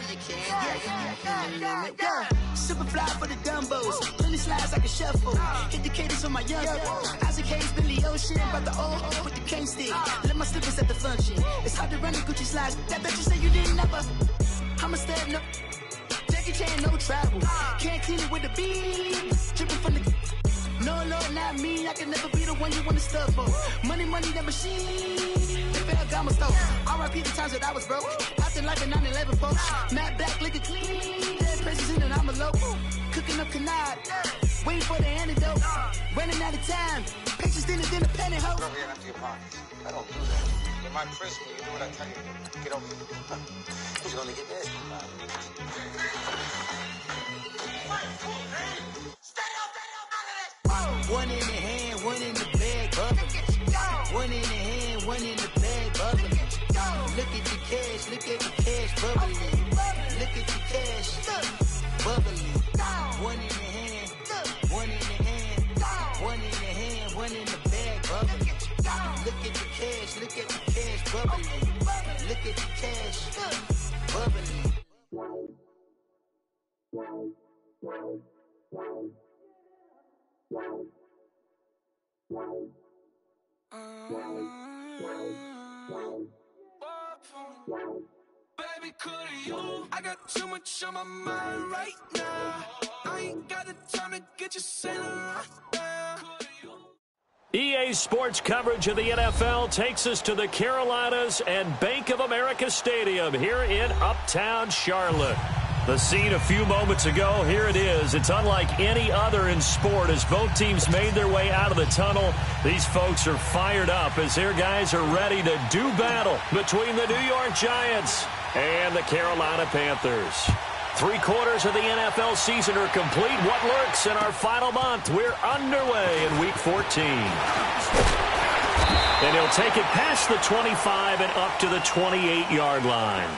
you can. Yeah. Super fly for the dumbos. Plenty slides like a shuffle. Hit the cadence on my young. Isaac Hayes, Billy Ocean. About the old with the cane stick. Let my slippers at the function. It's hard to run the Gucci slides. That bet you say you didn't never. I'm a step, no. Jackie Chan, no travel. Can't clean it with the beat. Dripping from the. No, Lord, not me. I can never be the one you want to stuff for. Money, that machine. The fair got my stuff. R.I.P. the times that I was broke. Acting like a 9/11 folks. Matte black, liquor clean. Dead places in and I'm a local. Cooking up canard. Waiting for the antidote. Running out of time. Patience thinner than a penny hoe. Go ahead after your pockets. I don't do that. You might press me. You do what I tell you. Get over here. Who's gonna get this? One in the hand, one in the bag, bubbling. One in the hand, one in the bag, bubbling. Look at the cash, look at the cash, bubbling. Look at the cash, bubbling. One in the hand, one in the hand, one in the hand, one in the bag, bubbling. Look at the cash, look at the cash, bubbling. Look at the cash, bubbling. Baby, could you? I got too much on my mind right now. I ain't got the time to get you sailing right now. EA Sports coverage of the NFL takes us to the Carolinas and Bank of America Stadium here in Uptown Charlotte. The scene a few moments ago, here it is. It's unlike any other in sport as both teams made their way out of the tunnel. These folks are fired up as their guys are ready to do battle between the New York Giants and the Carolina Panthers. 3/4 of the NFL season are complete. What lurks in our final month? We're underway in Week 14. And he'll take it past the 25 and up to the 28-yard line.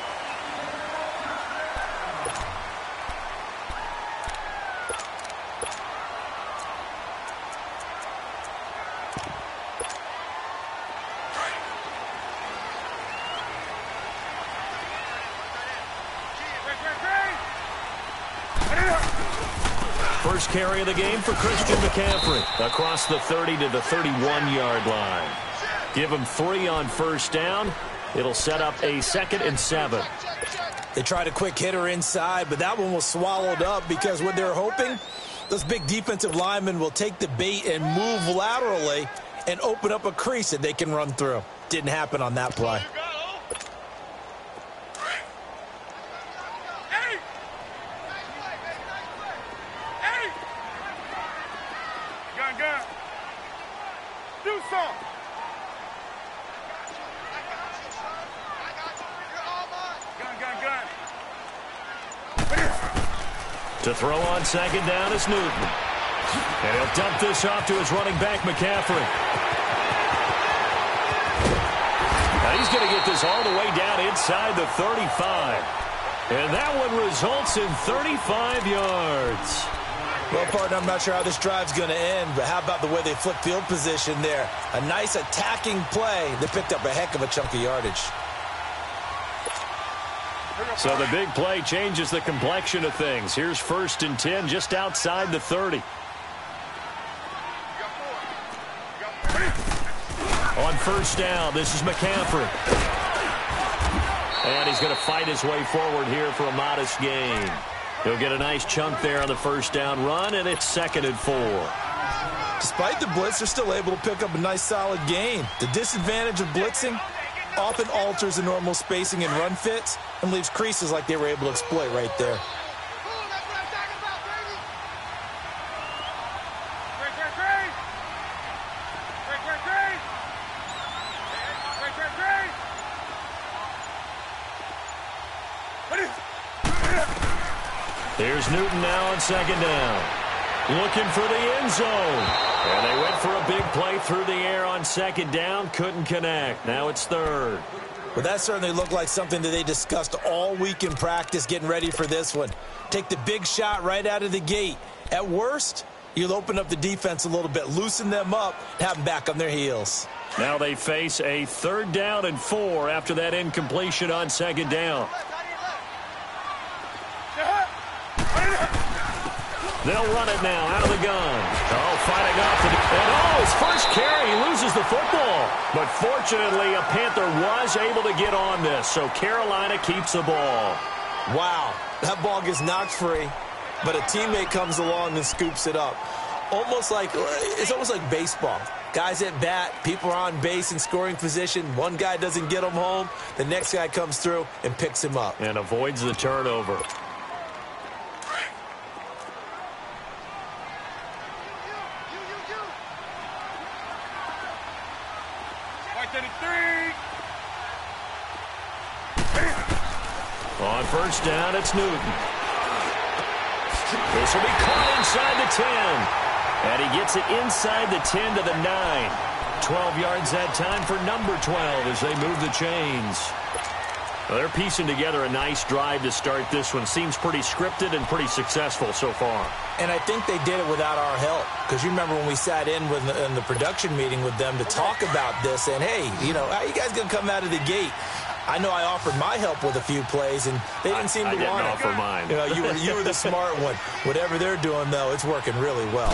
First carry of the game for Christian McCaffrey across the 30 to the 31-yard line. Give him 3 on first down. It'll set up a 2nd and 7. They tried a quick hitter inside, but that one was swallowed up because what they're hoping, those big defensive linemen will take the bait and move laterally and open up a crease that they can run through. Didn't happen on that play. To throw on second down is Newton. And he'll dump this off to his running back, McCaffrey. Now he's going to get this all the way down inside the 35. And that one results in 35 yards. Well, partner, I'm not sure how this drive's going to end, but how about the way they flip field position there? A nice attacking play that picked up a heck of a chunk of yardage. So the big play changes the complexion of things. Here's 1st and 10 just outside the 30. On first down, this is McCaffrey. And he's going to fight his way forward here for a modest gain. He'll get a nice chunk there on the first down run, and it's 2nd and 4. Despite the blitz, they're still able to pick up a nice solid gain. The disadvantage of blitzing often alters the normal spacing and run fits and leaves creases like they were able to exploit right there. Here's Newton now on second down. Looking for the end zone. And they went for a big play through the air on second down. Couldn't connect. Now it's 3rd. Well, that certainly looked like something that they discussed all week in practice getting ready for this one. Take the big shot right out of the gate. At worst, you'll open up the defense a little bit, loosen them up, and have them back on their heels. Now they face a 3rd down and 4 after that incompletion on second down. They'll run it now out of the gun. Oh, fighting off his first carry, he loses the football. But fortunately, a Panther was able to get on this, so Carolina keeps the ball. Wow, that ball gets knocked free, but a teammate comes along and scoops it up. It's almost like baseball. Guys at bat, people are on base in scoring position. One guy doesn't get him home. The next guy comes through and picks him up. And avoids the turnover. On first down, it's Newton. This will be caught inside the 10. And he gets it inside the 10 to the 9. 12 yards that time for number 12 as they move the chains. Well, they're piecing together a nice drive to start this one. Seems pretty scripted and pretty successful so far. And I think they did it without our help. Because you remember when we sat in the production meeting with them to talk about this. And, hey, how you guys going to come out of the gate? I know I offered my help with a few plays, and they didn't seem to want it. I didn't offer mine. You were the smart one. Whatever they're doing, though, it's working really well.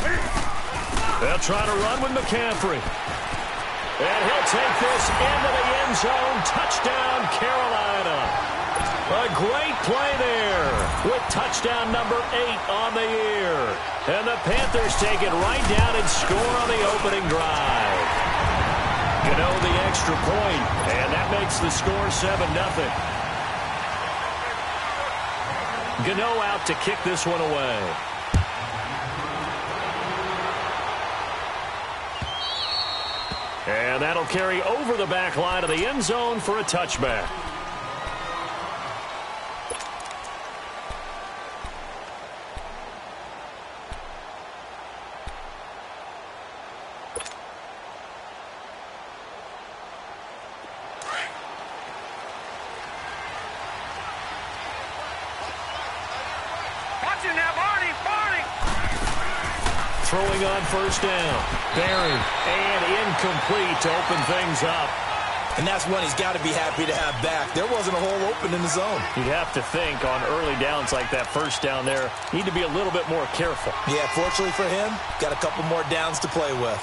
They'll try to run with McCaffrey. And he'll take this into the end zone. Touchdown, Carolina. A great play there with touchdown number 8 on the year. And the Panthers take it right down and score on the opening drive. The extra point, and that makes the score 7-0. Gano out to kick this one away. And that'll carry over the back line of the end zone for a touchback. Throwing on first down. Berry, and incomplete to open things up. And that's one he's got to be happy to have back. There wasn't a hole open in the zone. You'd have to think on early downs like that first down there, need to be a little bit more careful. Yeah, fortunately for him, got a couple more downs to play with.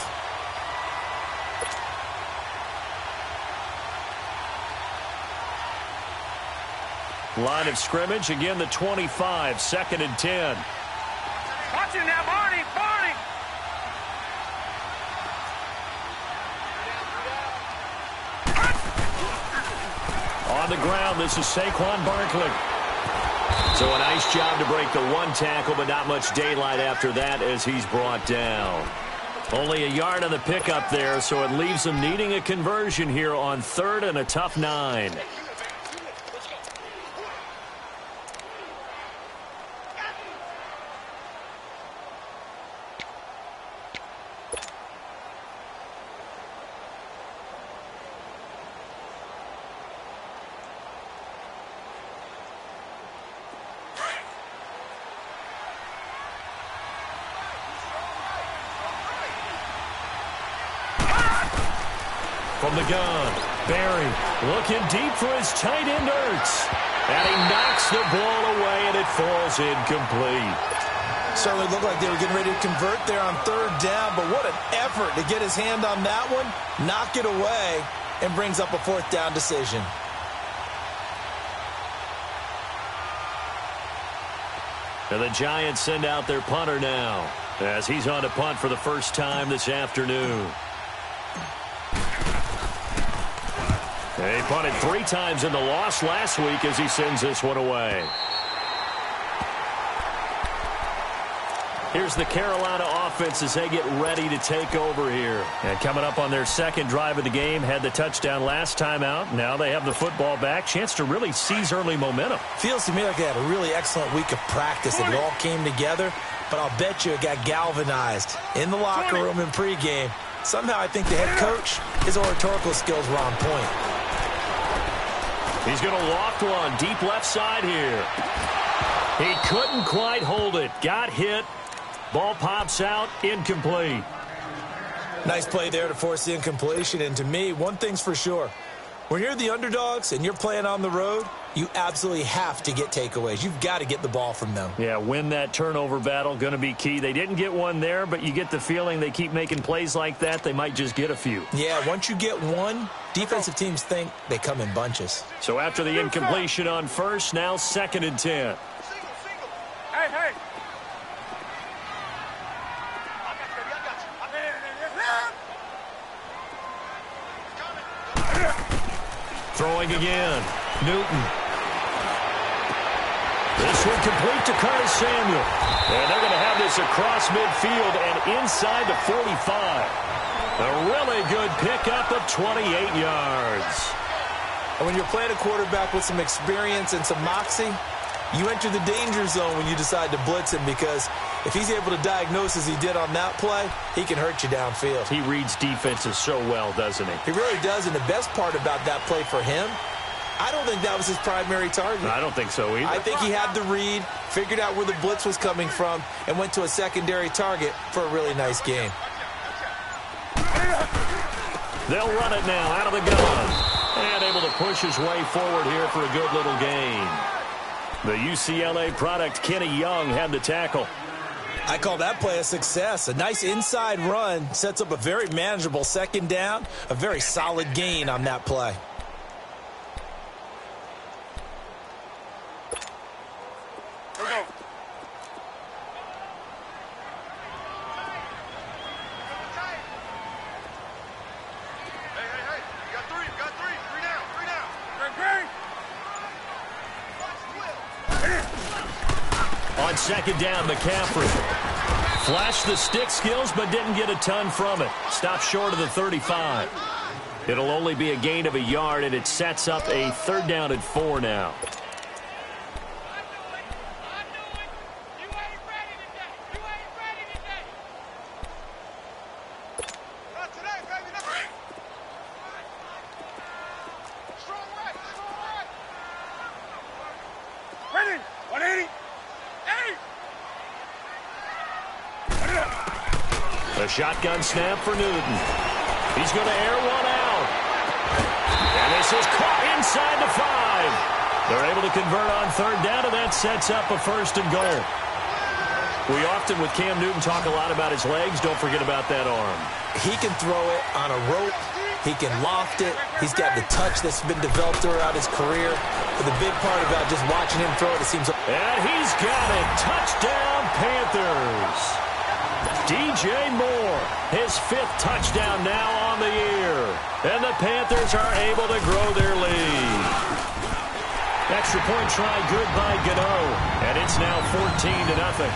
Line of scrimmage, again the 25, 2nd and 10. Watch it now, Barney! On the ground, this is Saquon Barkley. So a nice job to break the one tackle, but not much daylight after that as he's brought down. Only a yard on the pickup there, so it leaves them needing a conversion here on 3rd and a tough 9. From the gun, Berry looking deep for his tight end, Ertz. And he knocks the ball away, and it falls incomplete. Certainly looked like they were getting ready to convert there on 3rd down, but what an effort to get his hand on that one, knock it away, and brings up a 4th down decision. And the Giants send out their punter now, as he's on to punt for the first time this afternoon. He punted 3 times in the loss last week as he sends this one away. Here's the Carolina offense as they get ready to take over here. And coming up on their 2nd drive of the game, had the touchdown last time out. Now they have the football back. Chance to really seize early momentum. Feels to me like they had a really excellent week of practice. It all came together, but I'll bet you it got galvanized in the locker room in pregame. Somehow I think the head coach, his oratorical skills were on point. He's going to loft one deep left side here. He couldn't quite hold it. Got hit. Ball pops out. Incomplete. Nice play there to force the incompletion. And to me, one thing's for sure. When you're the underdogs and you're playing on the road, you absolutely have to get takeaways. You've got to get the ball from them. Yeah, win that turnover battle, going to be key. They didn't get one there, but you get the feeling they keep making plays like that, they might just get a few. Yeah, once you get one, defensive teams think they come in bunches. So after the incompletion on first, now 2nd and 10. Hey! Throwing again. Newton. This one complete to Curtis Samuel. And they're going to have this across midfield and inside the 45. A really good pickup of 28 yards. And when you're playing a quarterback with some experience and some moxie, you enter the danger zone when you decide to blitz him, because if he's able to diagnose as he did on that play, he can hurt you downfield. He reads defenses so well, doesn't he? He really does, and the best part about that play for him, I don't think that was his primary target. I don't think so either. I think he had the read, figured out where the blitz was coming from, and went to a secondary target for a really nice gain. They'll run it now out of the gun. And able to push his way forward here for a good little gain. The UCLA product, Kenny Young, had the tackle. I call that play a success. A nice inside run sets up a very manageable 2nd down, a very solid gain on that play. On 2nd down, McCaffrey flashed the stick skills but didn't get a ton from it. Stopped short of the 35. It'll only be a gain of a yard, and it sets up a 3rd down and 4 now. A shotgun snap for Newton. He's going to air one out. And this is caught inside the 5. They're able to convert on 3rd down, and that sets up a 1st and goal. We often, with Cam Newton, talk a lot about his legs. Don't forget about that arm. He can throw it on a rope. He can loft it. He's got the touch that's been developed throughout his career. But the big part about just watching him throw it seems... And he's got it. Touchdown, Panthers. DJ Moore, his 5th touchdown now on the year. And the Panthers are able to grow their lead. Extra point try good by Gano. And it's now 14-0.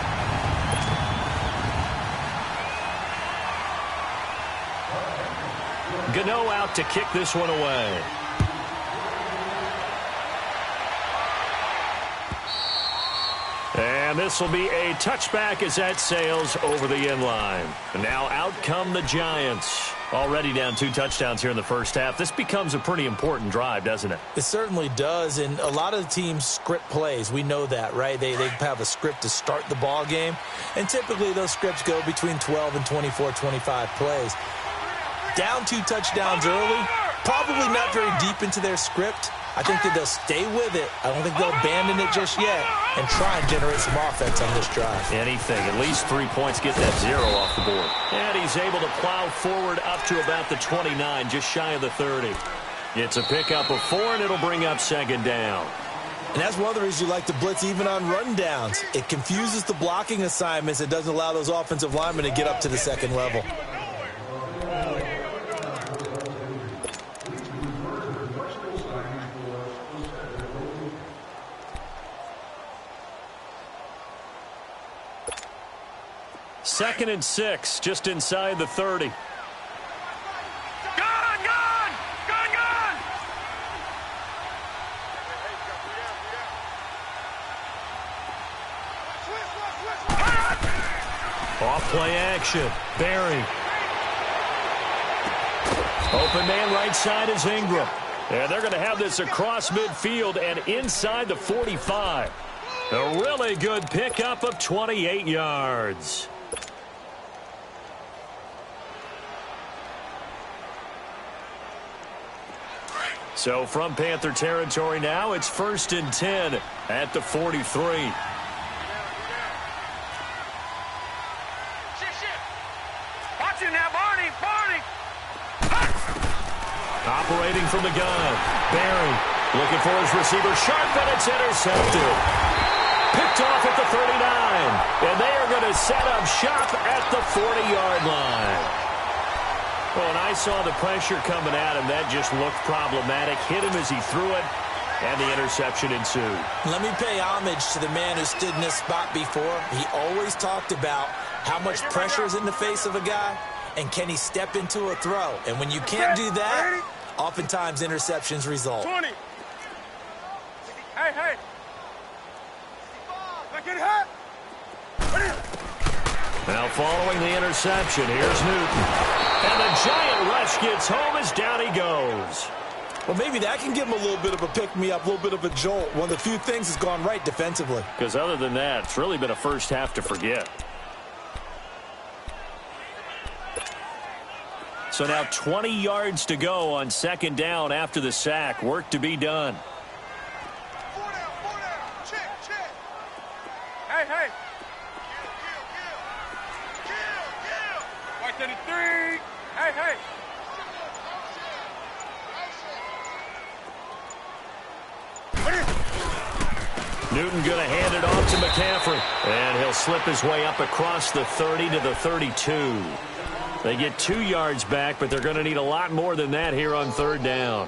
Gano out to kick this one away. And this will be a touchback as that sails over the end line. And now out come the Giants. Already down 2 touchdowns here in the first half. This becomes a pretty important drive, doesn't it? It certainly does, and a lot of the teams script plays. We know that, right? They have a script to start the ball game, and typically those scripts go between 12 and 24, 25 plays. Down 2 touchdowns early, probably not very deep into their script. I think that they'll stay with it. I don't think they'll abandon it just yet and try and generate some offense on this drive. Anything. At least 3 points, get that 0 off the board. And he's able to plow forward up to about the 29, just shy of the 30. It's a pickup of 4, and it'll bring up 2nd down. And that's one of the reasons you like to blitz even on rundowns. It confuses the blocking assignments. It doesn't allow those offensive linemen to get up to the 2nd level. Second and 6, just inside the 30. Off play action. Berry. Open man right side is Ingram. And they're going to have this across midfield and inside the 45. A really good pickup of 28 yards. So from Panther territory now, it's 1st and 10 at the 43. Operating from the gun, Barry looking for his receiver, sharp, and it's intercepted. Picked off at the 39, and they are going to set up shop at the 40-yard line. Well, and I saw the pressure coming at him. That just looked problematic. Hit him as he threw it, and the interception ensued. Let me pay homage to the man who stood in this spot before. He always talked about how much pressure is in the face of a guy, and can he step into a throw. And when you can't do that, oftentimes interceptions result. 20. Hey. Get hit. Now following the interception, here's Newton. And the giant rush gets home as down he goes. Well, maybe that can give him a little bit of a pick-me-up, a little bit of a jolt. One of the few things that's gone right defensively. Because other than that, it's really been a first half to forget. So now 20 yards to go on 2nd down after the sack. Work to be done. 4 down. Check. Hey. Kill. White 33. Hey. Newton going to hand it off to McCaffrey. And he'll slip his way up across the 30 to the 32. They get 2 yards back, but they're going to need a lot more than that here on 3rd down.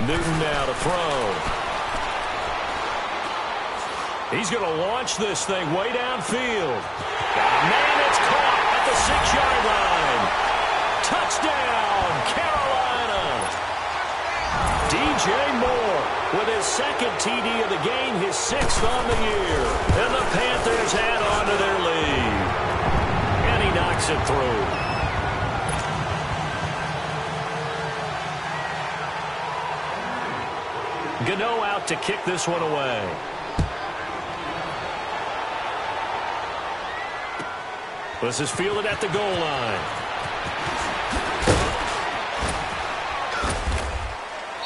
Newton now to throw. He's going to launch this thing way downfield. Man, it's caught at the 6-yard line. Touchdown, Carolina. DJ Moore with his 2nd TD of the game, his 6th on the year. And the Panthers add on to their lead. And he knocks it through. Gano out to kick this one away. This is fielded at the goal line.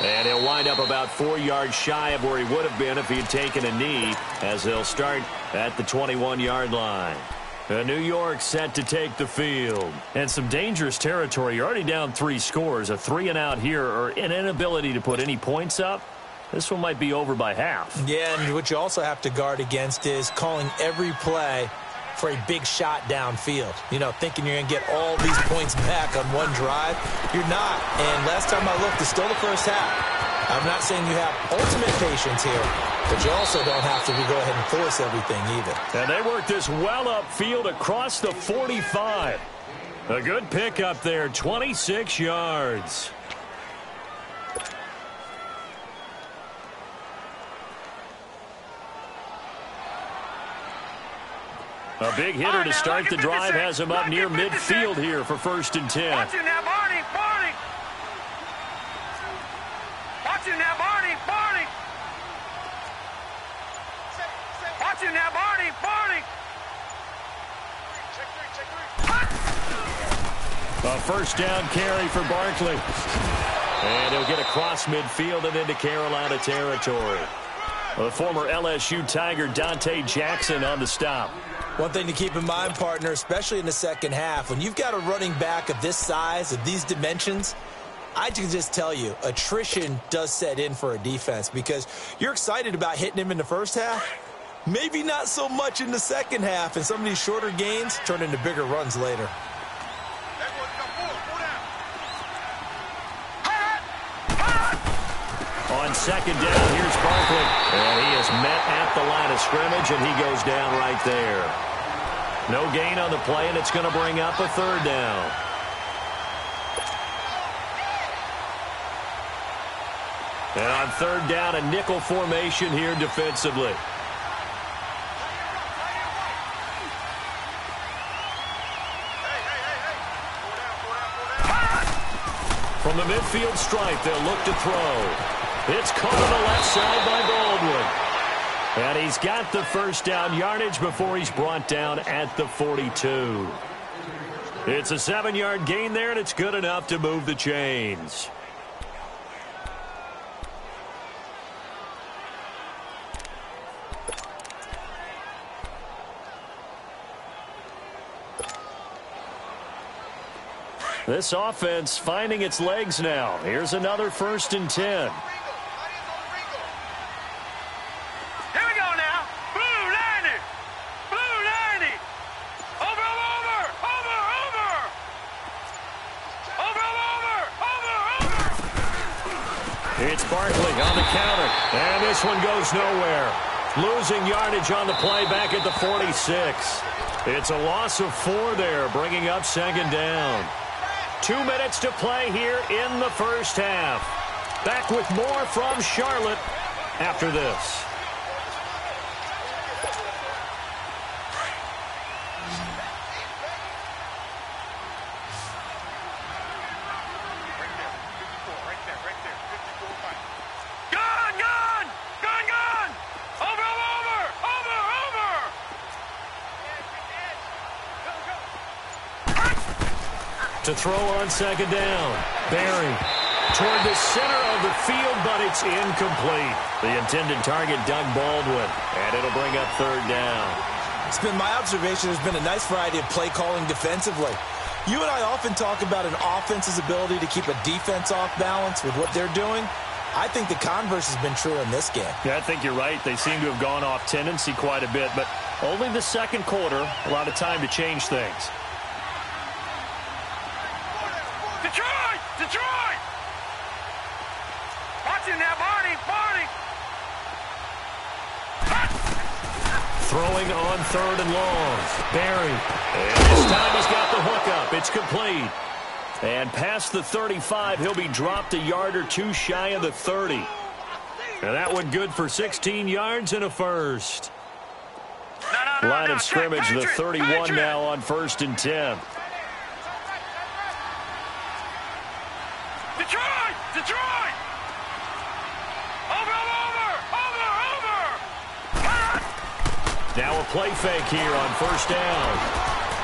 And he'll wind up about 4 yards shy of where he would have been if he had taken a knee, as they'll start at the 21-yard line. New York set to take the field. And some dangerous territory. You're already down 3 scores. A 3-and-out here, or an inability to put any points up. This one might be over by half. Yeah, and what you also have to guard against is calling every play for a big shot downfield. You know, thinking you're going to get all these points back on one drive. You're not. And last time I looked, it's still the first half. I'm not saying you have ultimate patience here, but you also don't have to go ahead and force everything either. And they work this well upfield across the 45. A good pickup there, 26 yards. A big hitter to start the drive has him up near midfield here for 1st and 10. Watch it now, Barney. Watch it now, Barney. Watch it now, Barney. A 1st down carry for Barkley. And he'll get across midfield and into Carolina territory. The former LSU Tiger Dante Jackson on the stop. One thing to keep in mind, partner, especially in the second half, when you've got a running back of this size, of these dimensions, I can just tell you, attrition does set in for a defense because you're excited about hitting him in the first half. Maybe not so much in the second half, and some of these shorter gains turn into bigger runs later. On 2nd down, here's Barkley. And he is met at the line of scrimmage, and he goes down right there. No gain on the play, and it's going to bring up a 3rd down. And on third down, a nickel formation here defensively. From the midfield stripe, they'll look to throw. It's caught on the left side by Baldwin. And he's got the first down yardage before he's brought down at the 42. It's a 7-yard gain there, and it's good enough to move the chains. This offense finding its legs now. Here's another 1st and 10. Here we go now. Blue 90. Blue 90. Over. It's Barkley on the counter. And this one goes nowhere. Losing yardage on the play back at the 46. It's a loss of 4 there, bringing up 2nd down. 2 minutes to play here in the first half. Back with more from Charlotte after this. To throw on 2nd down. Berry toward the center of the field, but it's incomplete. The intended target, Doug Baldwin, and it'll bring up 3rd down. It's been my observation there's been a nice variety of play calling defensively. You and I often talk about an offense's ability to keep a defense off balance with what they're doing. I think the converse has been true in this game. Yeah, I think you're right. They seem to have gone off tendency quite a bit, but only the 2nd quarter, a lot of time to change things. Detroit! Watching now, Barney! Throwing on 3rd and long. Berry. And this time he's got the hookup. It's complete. And past the 35, he'll be dropped a yard or 2 shy of the 30. And that one good for 16 yards and a first. Line of scrimmage, the 31 now on 1st and 10. Detroit! Over! Now a play fake here on 1st down.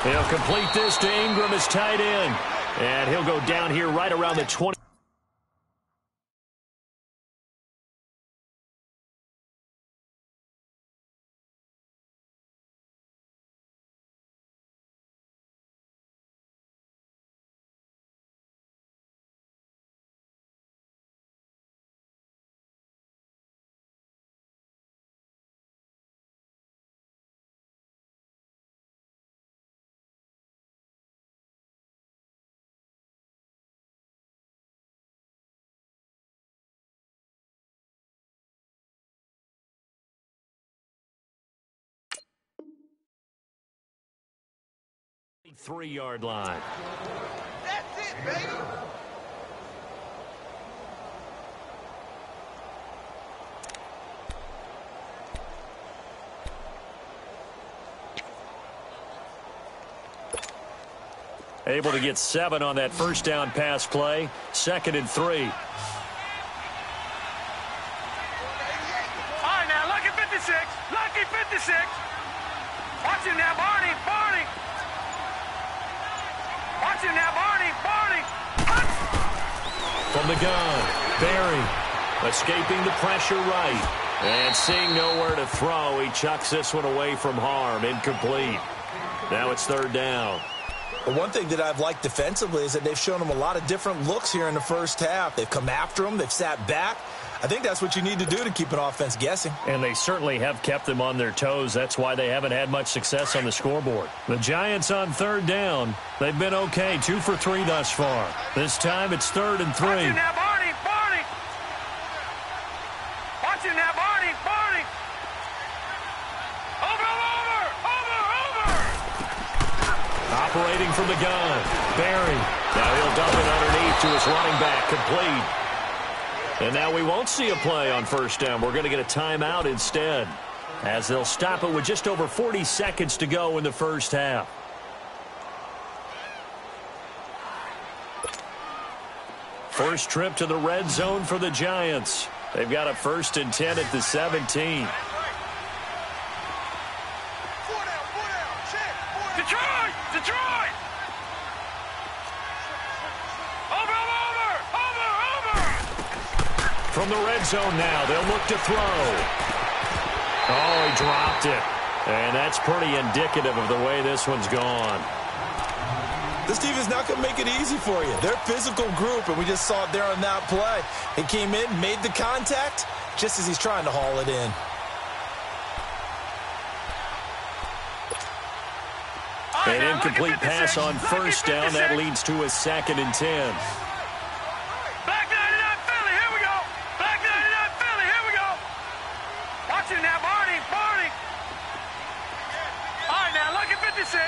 He'll complete this to Ingram as tight end. And he'll go down here right around the 20. Three-yard line. That's it, baby! Able to get 7 on that 1st down pass play. 2nd and 3. All right, now, lucky 56. Lucky 56. Watch him now, Barney. Watch him now, Barney. From the gun, Berry escaping the pressure right. And seeing nowhere to throw, he chucks this one away from harm. Incomplete. Now it's 3rd down. Well, one thing that I've liked defensively is that they've shown him a lot of different looks here in the first half. They've come after him. They've sat back. I think that's what you need to do to keep an offense guessing. And they certainly have kept them on their toes. That's why they haven't had much success on the scoreboard. The Giants on 3rd down. They've been okay, 2 for 3 thus far. This time it's 3rd and 3. Watch him now, Barney. Watch him now, Barney. Over! Operating from the gun, Berry. Now he'll dump it underneath to his running back, complete. And now we won't see a play on first down. We're going to get a timeout instead, as they'll stop it with just over 40 seconds to go in the first half. First trip to the red zone for the Giants. They've got a 1st and 10 at the 17. Detroit! Over! From the red zone now, they'll look to throw. Oh, he dropped it. And that's pretty indicative of the way this one's gone. This defense not going to make it easy for you. They're a physical group, and we just saw it there on that play. He came in, made the contact, just as he's trying to haul it in. An incomplete pass on first down. That leads to a 2nd and 10. Back 99 Philly, here we go. Back 99 Philly, here we go. Watch it now, Barney. All right, now, lucky 56.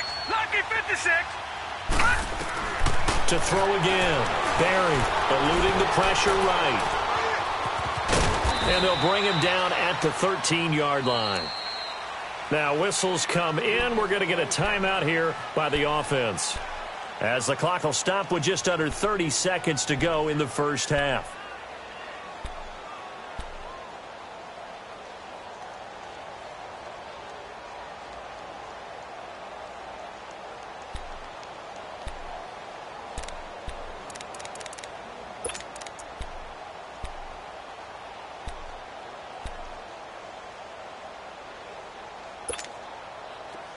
To throw again. Berry eluding the pressure right. And they'll bring him down at the 13-yard line. Now whistles come in. We're going to get a timeout here by the offense, as the clock will stop with just under 30 seconds to go in the first half.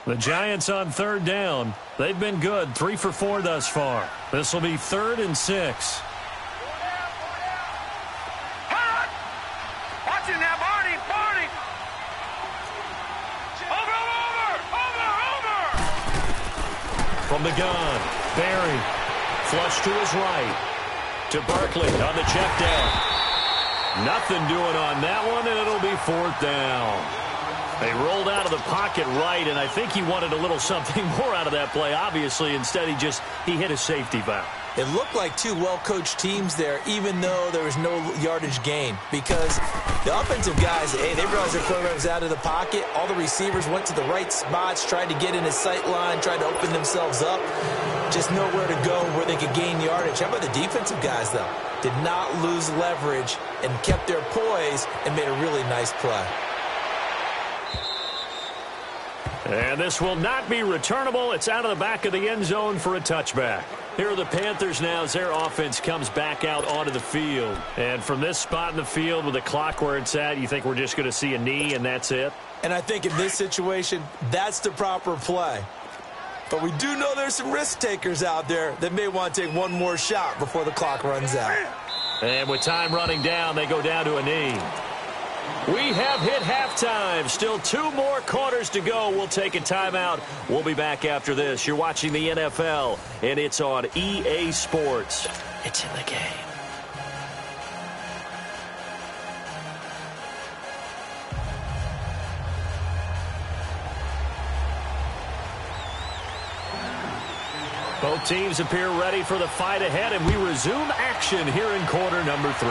The Giants on 3rd down. They've been good, 3 for 4 thus far. This will be 3rd and 6. Watch it now, Barney. Over. From the gun, Berry flush to his right. To Barkley on the check down. Nothing doing on that one, and it'll be 4th down. They rolled out of the pocket right, and I think he wanted a little something more out of that play. Obviously, instead, he hit a safety valve. It looked like two well-coached teams there, even though there was no yardage gain, because the offensive guys, they realized their quarterback was out of the pocket. All the receivers went to the right spots, tried to get in his sight line, tried to open themselves up. Just nowhere to go where they could gain yardage. How about the defensive guys, though? Did not lose leverage and kept their poise and made a really nice play. And this will not be returnable. It's out of the back of the end zone for a touchback. Here are the Panthers now as their offense comes back out onto the field. And from this spot in the field with the clock where it's at, you think we're just going to see a knee and that's it? And I think in this situation, that's the proper play. But we do know there's some risk takers out there that may want to take one more shot before the clock runs out. And with time running down, they go down to a knee. We have hit halftime. Still 2 more quarters to go. We'll take a timeout. We'll be back after this. You're watching the NFL, and it's on EA Sports. It's in the game. Both teams appear ready for the fight ahead, and we resume action here in quarter number 3.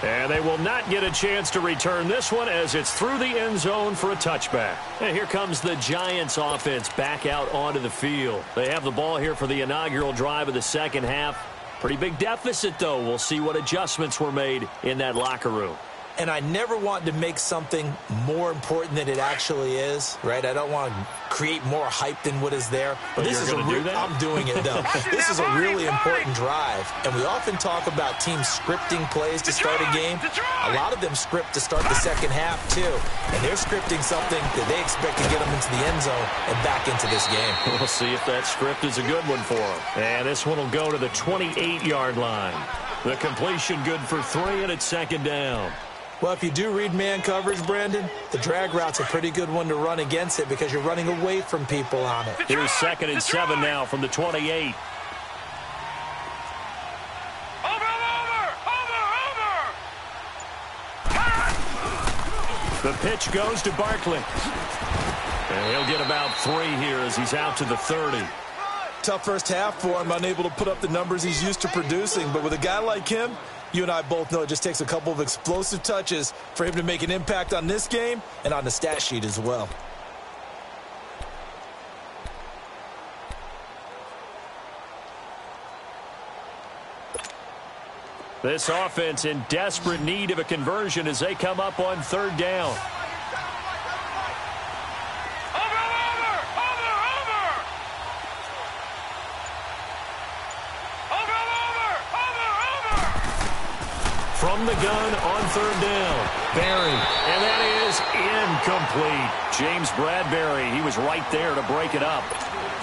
And they will not get a chance to return this one as it's through the end zone for a touchback. And here comes the Giants offense back out onto the field. They have the ball here for the inaugural drive of the second half. Pretty big deficit, though. We'll see what adjustments were made in that locker room. And I never want to make something more important than it actually is, right? I don't want to create more hype than what is there. But this is I'm doing it, though. This is a really important drive. And we often talk about teams scripting plays to start a game. A lot of them script to start the second half, too. And they're scripting something that they expect to get them into the end zone and back into this game. We'll see if that script is a good one for them. And this one will go to the 28-yard line. The completion good for 3, and it's second down. Well, if you do read man coverage, Brandon, the drag route's a pretty good one to run against it because you're running away from people on it. Here's second and 7 now from the 28. The pitch goes to Barkley. And he'll get about 3 here as he's out to the 30. Tough first half for him, unable to put up the numbers he's used to producing. But with a guy like him, you and I both know it just takes a couple of explosive touches for him to make an impact on this game and on the stat sheet as well. This offense in desperate need of a conversion as they come up on third down. From the gun on third down. Berry. And that is incomplete. James Bradbury, he was right there to break it up.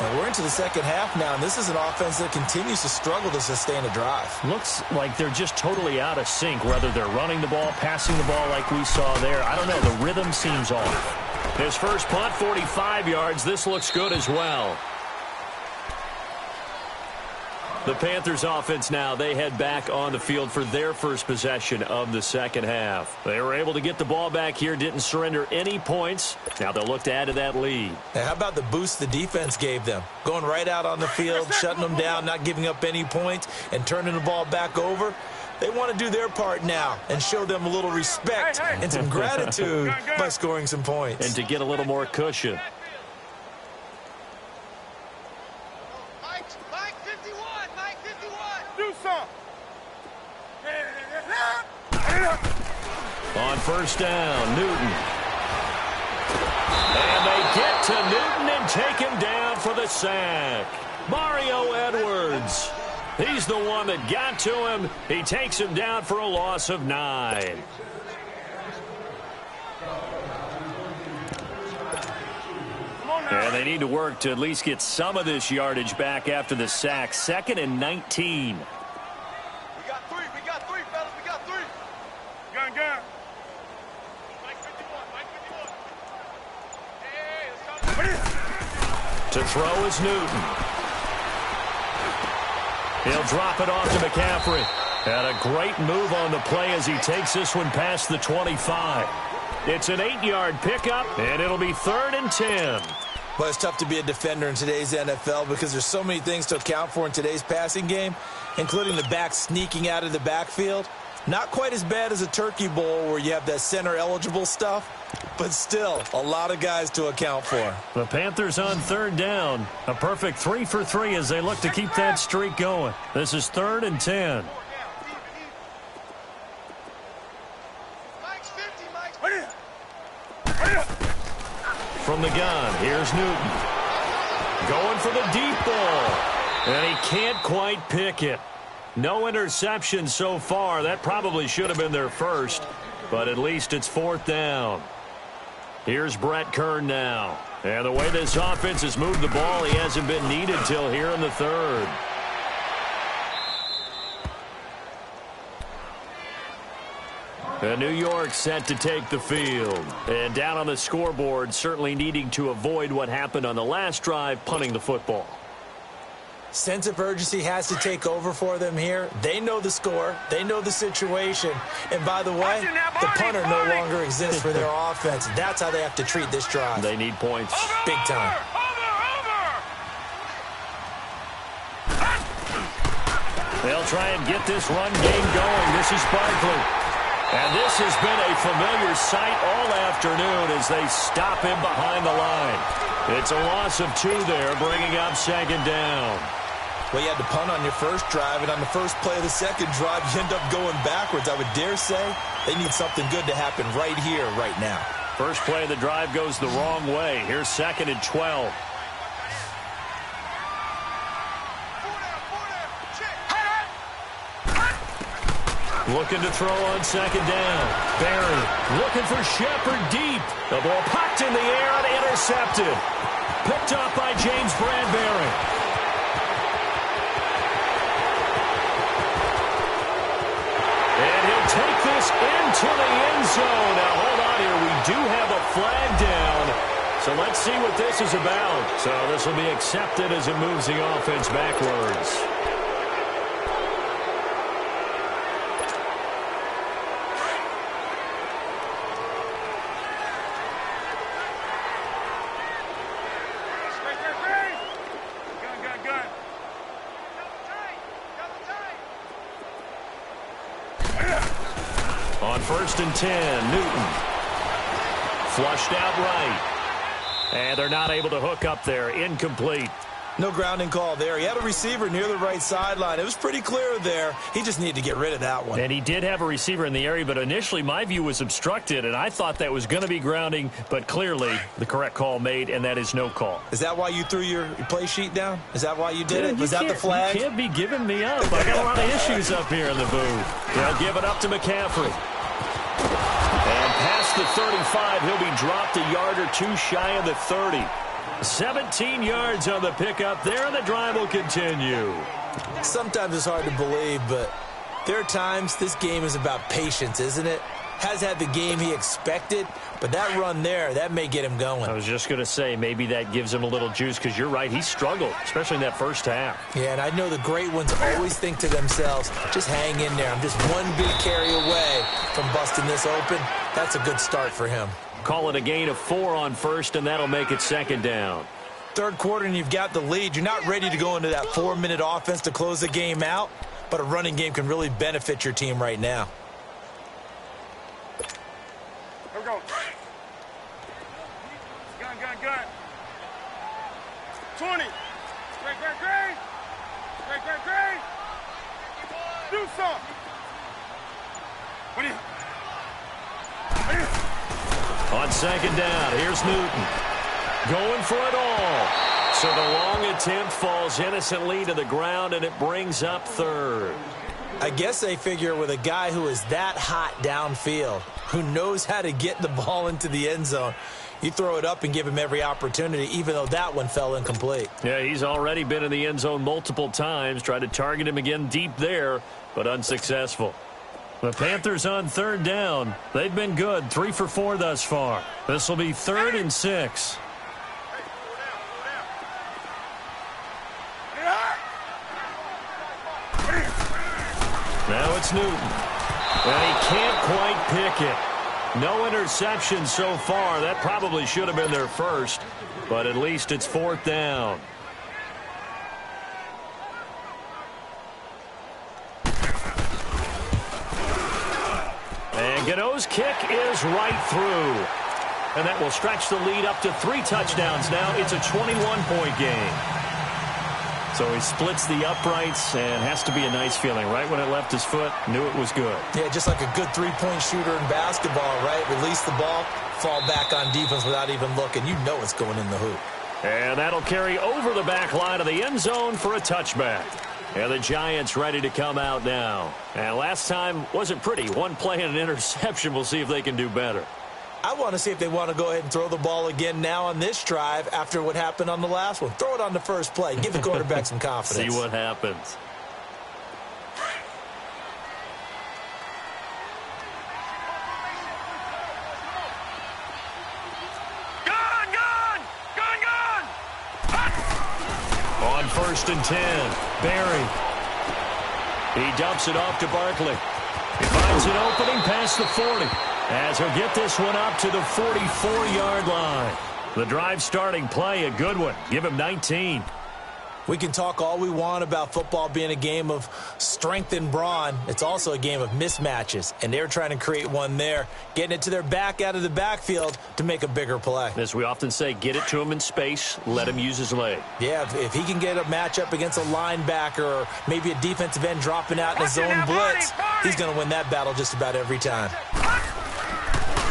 And we're into the second half now, and this is an offense that continues to struggle to sustain a drive. Looks like they're just totally out of sync, whether they're running the ball, passing the ball like we saw there. I don't know. The rhythm seems off. His first punt, 45 yards. This looks good as well. The Panthers offense now, they head back on the field for their first possession of the second half. They were able to get the ball back here, didn't surrender any points. Now they'll look to add to that lead. And how about the boost the defense gave them? Going right out on the field, shutting them down, not giving up any points, and turning the ball back over. They want to do their part now and show them a little respect and some gratitude by scoring some points. And to get a little more cushion. On first down, Newton. And they get to Newton and take him down for the sack. Mario Edwards. He's the one that got to him. He takes him down for a loss of 9. And they need to work to at least get some of this yardage back after the sack. 2nd and 19. To throw is Newton. He'll drop it off to McCaffrey. And a great move on the play as he takes this one past the 25. It's an 8-yard pickup, and it'll be 3rd and 10. Well, it's tough to be a defender in today's NFL because there's so many things to account for in today's passing game, including the back sneaking out of the backfield. Not quite as bad as a turkey bowl where you have that center-eligible stuff, but still a lot of guys to account for. The Panthers on third down. A perfect 3 for 3 as they look to keep that streak going. This is 3rd and 10. From the gun, here's Newton. Going for the deep ball. And he can't quite pick it. No interception so far. That probably should have been their first, but at least it's 4th down. Here's Brett Kern now. And the way this offense has moved the ball, he hasn't been needed till here in the 3rd. And New York set to take the field. And down on the scoreboard, certainly needing to avoid what happened on the last drive, punting the football. Sense of urgency has to take over for them here. They know the score. They know the situation. And by the way, the punter no longer exists for their offense. That's how they have to treat this drive. They need points. Big time. They'll try and get this run game going. This is Barkley. And this has been a familiar sight all afternoon as they stop him behind the line. It's a loss of 2 there, bringing up 2nd down. Well, you had to punt on your first drive, and on the first play of the second drive, you end up going backwards. I would dare say they need something good to happen right here, right now. First play of the drive goes the wrong way. Here's 2nd and 12. Looking to throw on 2nd down. Berry looking for Shepard deep. The ball popped in the air and intercepted. Picked up by James Bradbury. And he'll take this into the end zone. Now, hold on here. We do have a flag down. So let's see what this is about. So this will be accepted as it moves the offense backwards. On 1st and 10, Newton. Flushed out right. And they're not able to hook up there. Incomplete. No grounding call there. He had a receiver near the right sideline. It was pretty clear there. He just needed to get rid of that one. And he did have a receiver in the area, but initially my view was obstructed, and I thought that was going to be grounding, but clearly the correct call made, and that is no call. Is that why you threw your play sheet down? Is that why you did it? Was that the flag? You can't be giving me up. I got a lot of issues up here in the booth. They'll give it up to McCaffrey. And past the 35, he'll be dropped a yard or two shy of the 30. 17 yards on the pickup there, and the drive will continue. Sometimes it's hard to believe, but there are times this game is about patience, isn't it? Has had the game he expected, but that run there, that may get him going. I was just going to say, maybe that gives him a little juice, because you're right, he struggled, especially in that first half. Yeah, and I know the great ones always think to themselves, just hang in there. I'm just one big carry away from busting this open. That's a good start for him. Call it a gain of 4 on 1st, and that'll make it 2nd down. Third quarter, and you've got the lead. You're not ready to go into that 4-minute offense to close the game out, but a running game can really benefit your team right now. Here we go. Gun. 20. Great. Do something. What do you... On 2nd down, here's Newton. Going for it all. So the long attempt falls innocently to the ground, and it brings up 3rd. I guess they figure with a guy who is that hot downfield, who knows how to get the ball into the end zone, you throw it up and give him every opportunity, even though that one fell incomplete. Yeah, he's already been in the end zone multiple times. Tried to target him again deep there, but unsuccessful. The Panthers on 3rd down. They've been good, 3 for 4 thus far. This will be 3rd and 6. Now it's Newton. And he can't quite pick it. No interception so far. That probably should have been their first, but at least it's 4th down. And Gano's kick is right through. And that will stretch the lead up to 3 touchdowns now. It's a 21-point game. So he splits the uprights, and has to be a nice feeling. Right when it left his foot, knew it was good. Yeah, just like a good three-point shooter in basketball, right? Release the ball, fall back on defense without even looking. You know it's going in the hoop. And that'll carry over the back line of the end zone for a touchback. And the Giants ready to come out now. And last time wasn't pretty. One play and an interception. We'll see if they can do better. I want to see if they want to go ahead and throw the ball again now on this drive after what happened on the last one. Throw it on the first play. Give the quarterback some confidence. See what happens. On 1st and 10, Berry. He dumps it off to Barkley. He finds an opening past the 40. As he'll get this one up to the 44-yard line. The drive starting play, a good one. Give him 19. We can talk all we want about football being a game of strength and brawn. It's also a game of mismatches, and they're trying to create one there, getting it to their back out of the backfield to make a bigger play. As we often say, get it to him in space, let him use his leg. Yeah, if he can get a matchup against a linebacker or maybe a defensive end dropping out in a zone blitz, he's going to win that battle just about every time.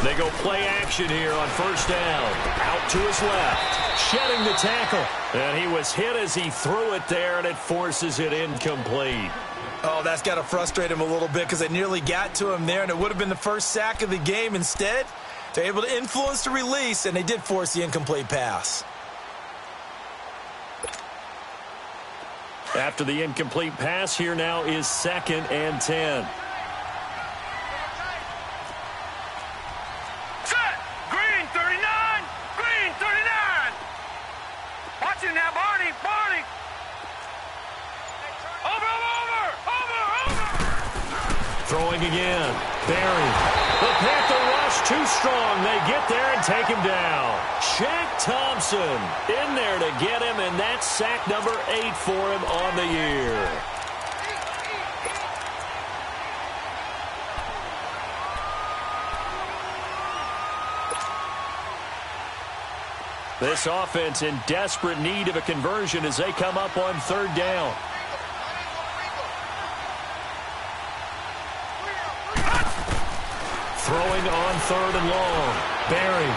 They go play action here on 1st down. Out to his left. Shedding the tackle. And he was hit as he threw it there, and it forces it incomplete. Oh, that's got to frustrate him a little bit because they nearly got to him there, and it would have been the first sack of the game. Instead, they're able to influence the release, and they did force the incomplete pass. After the incomplete pass, here now is 2nd and 10. Throwing again. Berry. The Panther rush too strong. They get there and take him down. Shaq Thompson in there to get him, and that's sack number 8 for him on the year. This offense in desperate need of a conversion as they come up on third down. Throwing on third and long. Berry.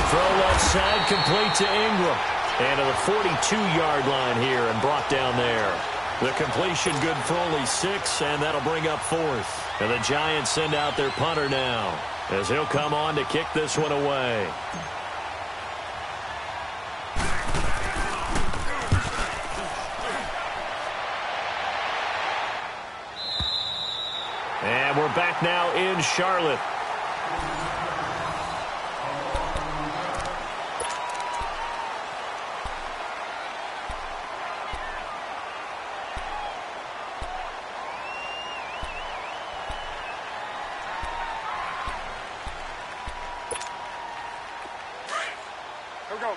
Throw left side, complete to Ingram. And to the 42-yard line here and brought down there. The completion good for only 6, and that'll bring up fourth. And the Giants send out their punter now as he'll come on to kick this one away. And we're back now in Charlotte. Here we go.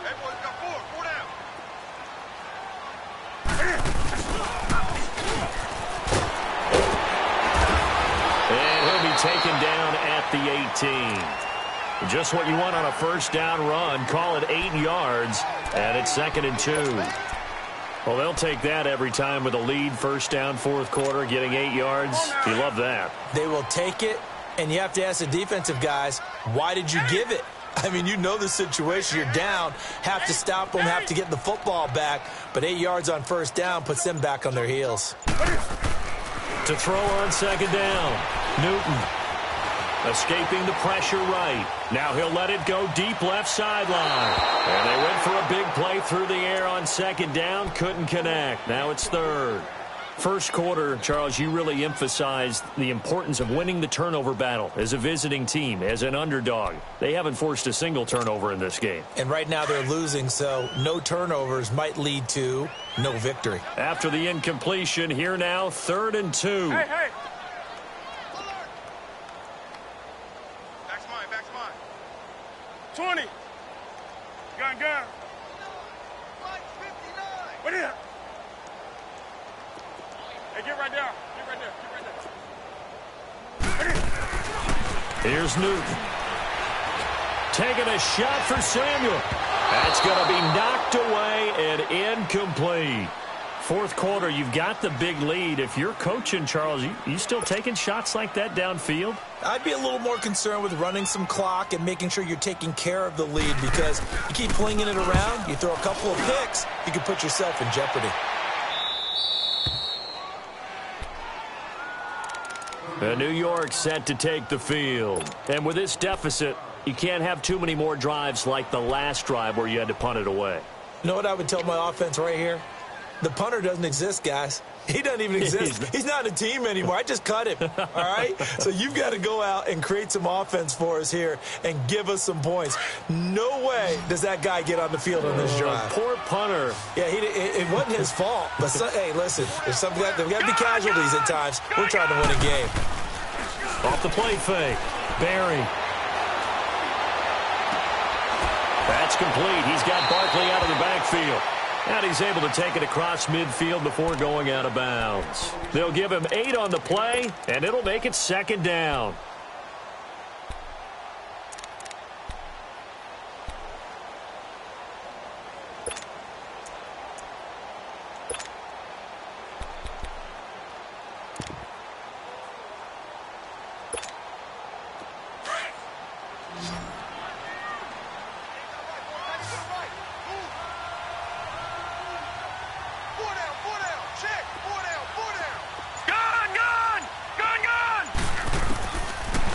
Hey, boys, got four down. And he'll be taken down at the 18. Just what you want on a first down run. Call it 8 yards, and it's 2nd and 2. Well, they'll take that every time with a lead, first down, fourth quarter, getting 8 yards. You love that. They will take it, and you have to ask the defensive guys, why did you give it? I mean, you know the situation. You're down, have to stop them, have to get the football back, but 8 yards on first down puts them back on their heels. To throw on second down, Newton. Escaping the pressure right. Now he'll let it go deep left sideline. And they went for a big play through the air on second down. Couldn't connect. Now it's third. First quarter, Charles, you really emphasized the importance of winning the turnover battle as a visiting team, as an underdog. They haven't forced a single turnover in this game. And right now they're losing, so no turnovers might lead to no victory. After the incompletion, here now, 3rd and 2. Hey, hey. Back's mine. 20. Gun. What is it? Hey, get right there. Here's Newton. Taking a shot for Samuel. That's going to be knocked away and incomplete. Fourth quarter, you've got the big lead. If you're coaching, Charles, you still taking shots like that downfield? I'd be a little more concerned with running some clock and making sure you're taking care of the lead, because you keep flinging it around, you throw a couple of picks, you can put yourself in jeopardy. New York set to take the field. And with this deficit, you can't have too many more drives like the last drive where you had to punt it away. You know what I would tell my offense right here? The punter doesn't exist, guys. He doesn't even exist. He's not a team anymore. I just cut him, all right? So you've got to go out and create some offense for us here and give us some points. No way does that guy get on the field on this drive. Poor punter. Yeah, it wasn't his fault. But, hey, listen, there's got to be casualties at times. We're trying to win a game. Off the play fake. Berry. That's complete. He's got Barkley out of the backfield. And he's able to take it across midfield before going out of bounds. They'll give him 8 on the play, and it'll make it 2nd down.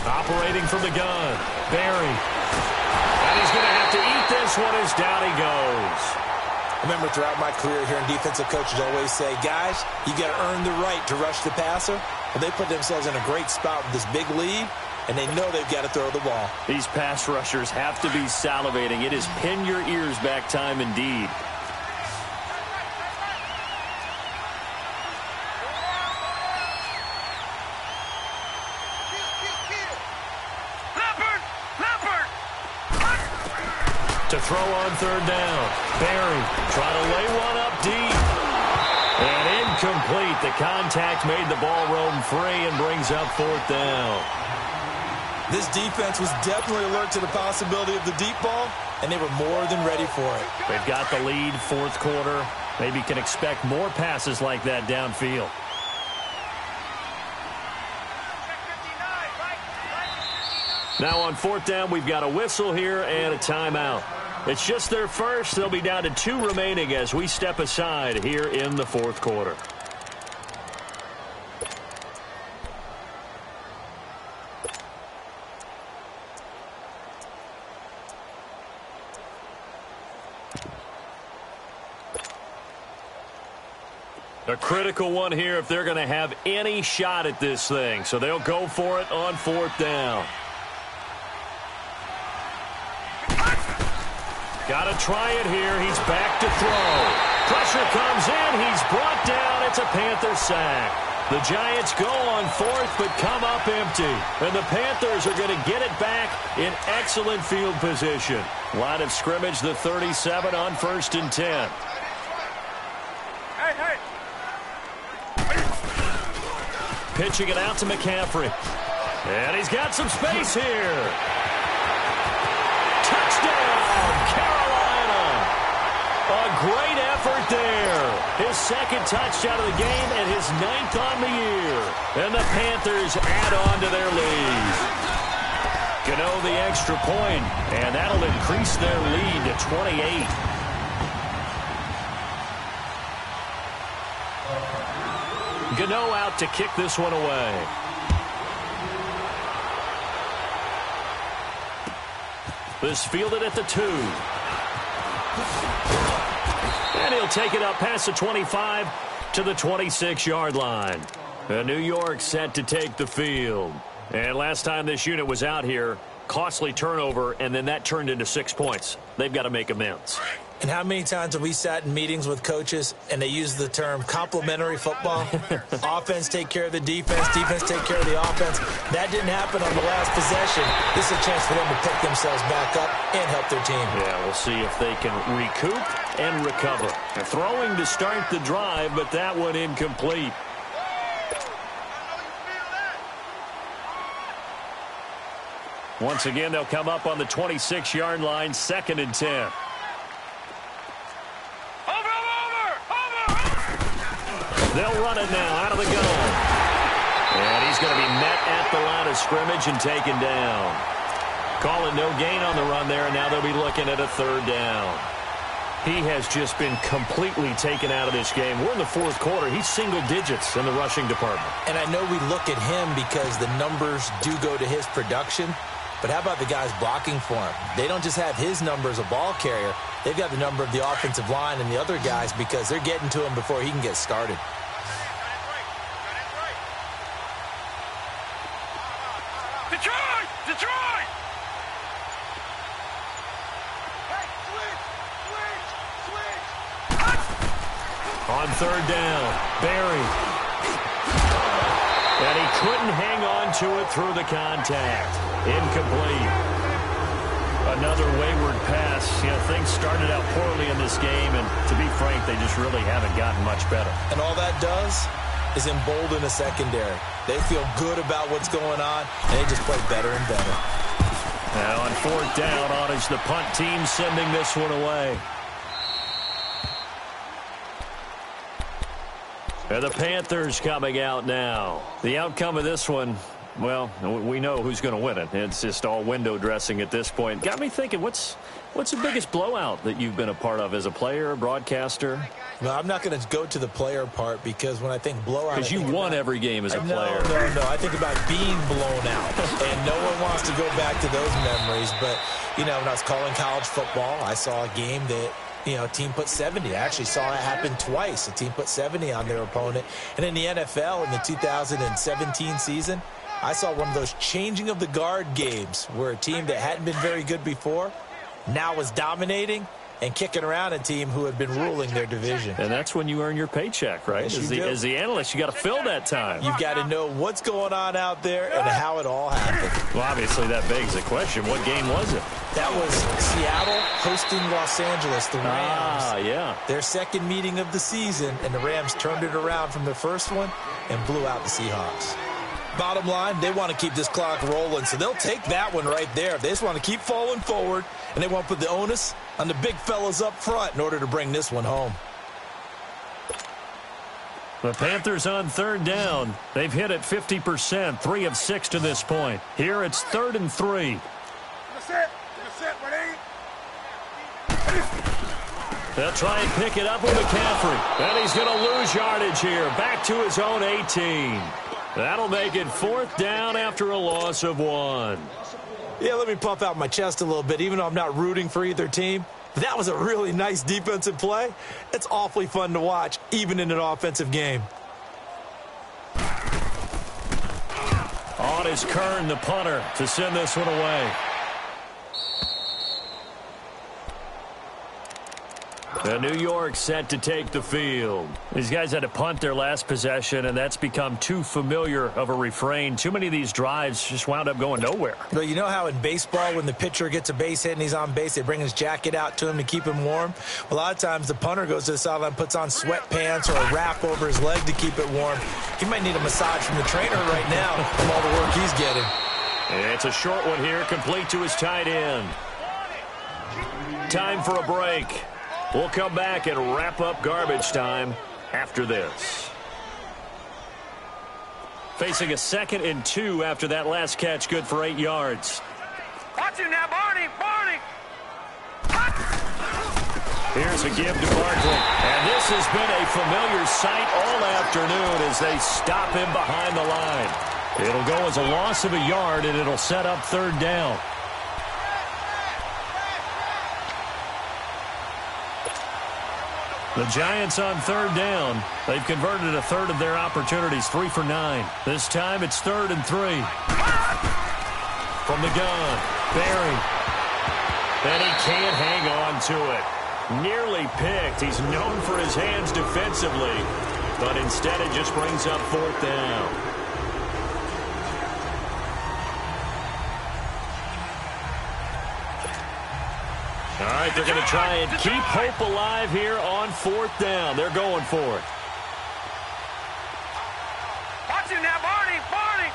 Operating from the gun, Berry. And he's going to have to eat this one as down he goes. I remember throughout my career here in defensive coaches always say, guys, you got to earn the right to rush the passer. Well, they put themselves in a great spot with this big lead, and they know they've got to throw the ball. These pass rushers have to be salivating. It is pin your ears back time indeed. To throw on third down. Berry trying to lay one up deep. And Incomplete. The contact made the ball roam free and brings up 4th down. This defense was definitely alert to the possibility of the deep ball, and they were more than ready for it. They've got the lead, 4th quarter. Maybe can expect more passes like that downfield. Now on 4th down, we've got a whistle here and a timeout. It's just their first. They'll be down to 2 remaining as we step aside here in the 4th quarter. A critical one here if they're going to have any shot at this thing. So they'll go for it on 4th down. Got to try it here. He's back to throw. Pressure comes in. He's brought down. It's a Panther sack. The Giants go on 4th but come up empty. And the Panthers are going to get it back in excellent field position. Line of scrimmage, the 37 on 1st and 10. Pitching it out to McCaffrey. And he's got some space here. Touchdown, Carolina. A great effort there. His 2nd touchdown of the game and his 9th on the year. And the Panthers add on to their lead. Gano the extra point, and that'll increase their lead to 28. Gano out to kick this one away. This fielded at the 2. And he'll take it up past the 25 to the 26-yard line. New York set to take the field. And last time this unit was out here, costly turnover, and then that turned into 6 points. They've got to make amends. And how many times have we sat in meetings with coaches and they use the term complementary football? Offense take care of the defense, defense take care of the offense. That didn't happen on the last possession. This is a chance for them to pick themselves back up and help their team. Yeah, we'll see if they can recoup and recover. They're throwing to start the drive, but that one incomplete. Once again, they'll come up on the 26-yard line, 2nd and 10. They'll run it now out of the gun. And he's going to be met at the line of scrimmage and taken down. Call it no gain on the run there, and now they'll be looking at a 3rd down. He has just been completely taken out of this game. We're in the 4th quarter. He's single digits in the rushing department. And I know we look at him because the numbers do go to his production. But how about the guys blocking for him? They don't just have his number as a ball carrier. They've got the number of the offensive line and the other guys because they're getting to him before he can get started. Detroit! Detroit! On 3rd down, Berry. And he couldn't hang on to it through the contact. Incomplete. Another wayward pass. You know, things started out poorly in this game, and to be frank, they just really haven't gotten much better. And all that does is embolden the secondary. They feel good about what's going on, and they just play better and better. Now on 4th down, on is the punt team sending this one away. And the Panthers coming out now. The outcome of this one, well, we know who's going to win it. It's just all window dressing at this point. Got me thinking, what's the biggest blowout that you've been a part of as a player, broadcaster? No, I'm not going to go to the player part because when I think blowout... Because you won every game as a player. No. I think about being blown out. And no one wants to go back to those memories. But, you know, when I was calling college football, I saw a game that... You know, a team put 70. I actually saw it happen twice. A team put 70 on their opponent. And in the NFL, in the 2017 season, I saw one of those changing of the guard games where a team that hadn't been very good before now was dominating and kicking around a team who had been ruling their division. And that's when you earn your paycheck, right? Yes, as the analyst, you got to fill that time. You've got to know what's going on out there and how it all happened. Well, obviously, that begs the question, what game was it? That was Seattle hosting Los Angeles, the Rams. Yeah. Their second meeting of the season, and the Rams turned it around from their first one and blew out the Seahawks. Bottom line, they want to keep this clock rolling, so they'll take that one right there. They just want to keep falling forward, and they want to put the onus on the big fellas up front in order to bring this one home. The Panthers on third down. They've hit it 50%, 3 of 6 to this point. Here it's 3rd and 3. They'll try and pick it up with McCaffrey. And he's going to lose yardage here. Back to his own 18. That'll make it 4th down after a loss of 1. Yeah, let me puff out my chest a little bit, even though I'm not rooting for either team. That was a really nice defensive play. It's awfully fun to watch, even in an offensive game. On is Kern, the punter, to send this one away. The New York set to take the field. These guys had to punt their last possession, and that's become too familiar of a refrain. Too many of these drives just wound up going nowhere. Well, you know how in baseball, when the pitcher gets a base hit and he's on base, they bring his jacket out to him to keep him warm? A lot of times the punter goes to the sideline, puts on sweatpants or a wrap over his leg to keep it warm. He might need a massage from the trainer right now from all the work he's getting. It's a short one here, complete to his tight end. Time for a break. We'll come back and wrap up garbage time after this. Facing a 2nd and 2 after that last catch, good for 8 yards. Watch him now, Barney! Barney! Here's a give to Barkley. And this has been a familiar sight all afternoon as they stop him behind the line. It'll go as a loss of a yard, and it'll set up 3rd down. The Giants on 3rd down. They've converted a third of their opportunities, 3 for 9. This time it's 3rd and 3. From the gun, Berry. And he can't hang on to it. Nearly picked. He's known for his hands defensively, but instead it just brings up 4th down. All right, they're going to try and keep hope alive here on 4th down. They're going for it. Watch him now, Barney! Barney!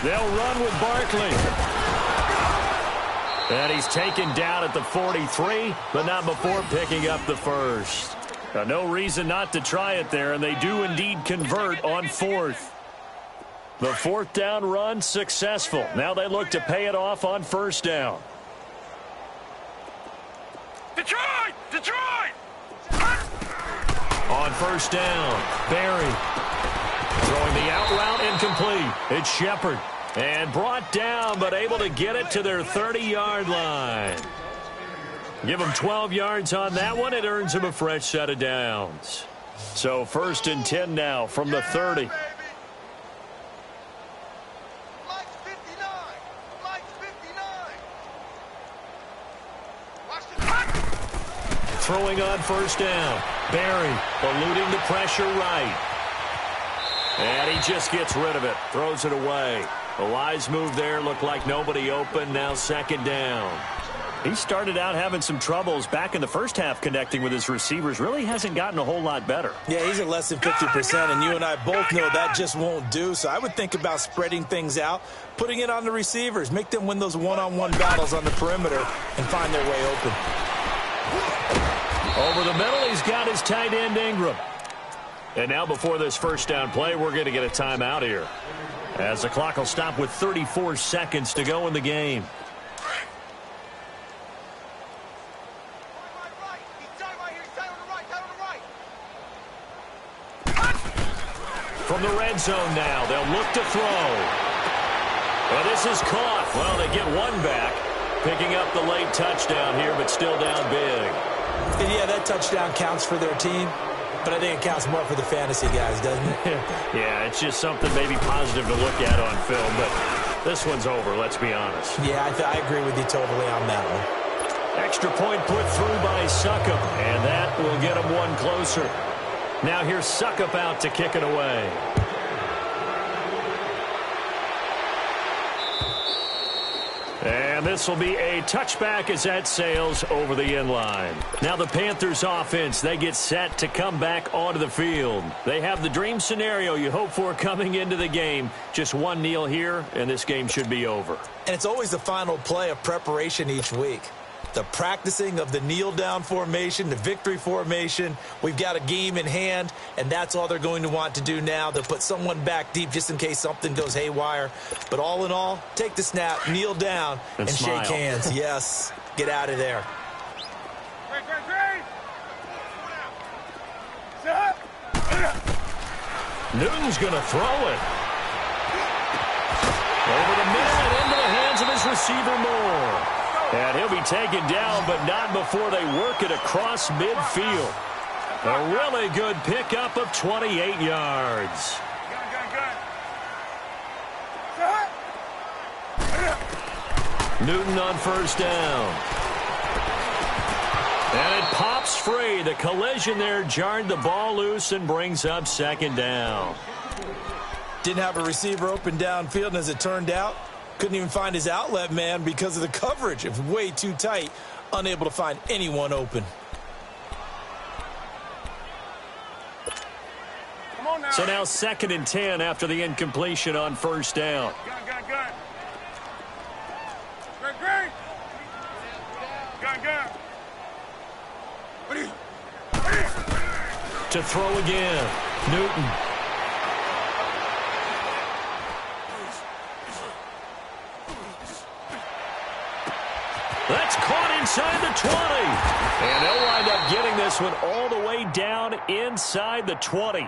They'll run with Barkley. And he's taken down at the 43, but not before picking up the first. Now, no reason not to try it there, and they do indeed convert on 4th. The 4th down run successful. Now they look to pay it off on 1st down. Detroit! Detroit! On 1st down, Berry. Throwing the out route incomplete. It's Shepard. And brought down, but able to get it to their 30-yard line. Give them 12 yards on that one. It earns them a fresh set of downs. So 1st and 10 now from the 30. Throwing on 1st down. Berry eluding the pressure right. And he just gets rid of it. Throws it away. A wise move there. Looked like nobody open. Now 2nd down. He started out having some troubles back in the first half connecting with his receivers. Really hasn't gotten a whole lot better. Yeah, he's at less than 50%, and you and I both know that just won't do. So I would think about spreading things out, putting it on the receivers, make them win those one-on-one battles on the perimeter, and find their way open. Over the middle, he's got his tight end, Ingram. And now before this 1st down play, we're going to get a timeout here, as the clock will stop with 34 seconds to go in the game. From the red zone now, they'll look to throw. Well, this is caught. Well, they get one back, picking up the late touchdown here, but still down big. And yeah, that touchdown counts for their team, but I think it counts more for the fantasy guys, doesn't it? Yeah, it's just something maybe positive to look at on film, but this one's over, let's be honest. Yeah, I agree with you totally on that one. Extra point put through by Suckup, and that will get him one closer. Now here's Suckup out to kick it away. And And this will be a touchback as that sails over the end line. Now the Panthers offense, they get set to come back onto the field. They have the dream scenario you hope for coming into the game. Just one kneel here, and this game should be over. And it's always the final play of preparation each week. The practicing of the kneel-down formation, the victory formation. We've got a game in hand, and that's all they're going to want to do now. They'll put someone back deep just in case something goes haywire. But all in all, take the snap, kneel down, and shake hands. Yes, get out of there. Newton's going to throw it. Over the middle and into the hands of his receiver Moore. And he'll be taken down, but not before they work it across midfield. A really good pickup of 28 yards. Newton on first down. And it pops free. The collision there jarred the ball loose and brings up second down. Didn't have a receiver open downfield, and as it turned out, couldn't even find his outlet man because of the coverage. It was way too tight, unable to find anyone open. So now 2nd and 10 after the incompletion on first down. To throw again, Newton. That's caught inside the 20. And they'll wind up getting this one all the way down inside the 20.